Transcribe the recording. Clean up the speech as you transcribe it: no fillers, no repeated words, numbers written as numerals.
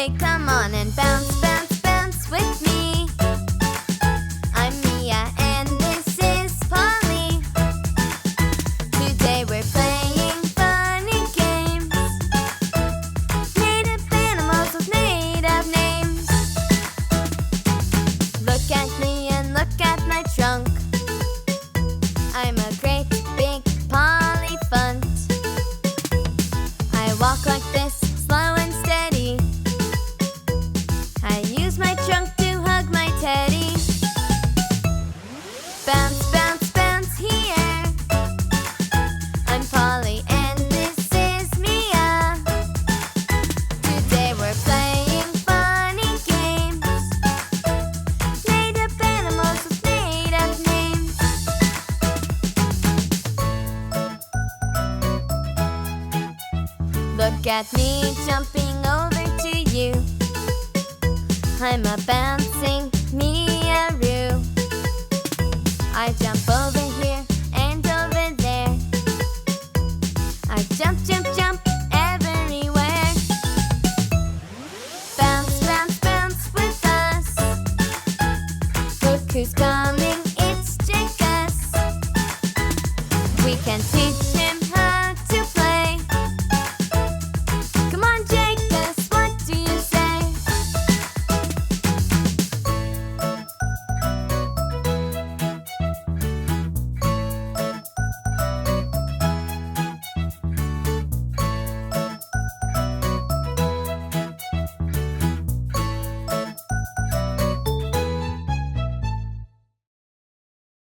Hey, come on and bounce, bounce, bounce with me. I'm Mia and this is Polly. Today we're playing funny games. Made up animals with made up names. Look at me and look at my trunk. I'm a great big polyphant. I walk like this, slow and steady. I use my trunk to hug my teddy. Bounce, bounce, bounce here. I'm Polly and this is Mia. Today we're playing funny games. Made up animals with made up names. Look at me jumping over to you. I'm a bouncing me-a-roo. I jump over here and over there. I jump, jump, jump everywhere. Bounce, bounce, bounce with us. Look who's coming, it's Jakus. We can teach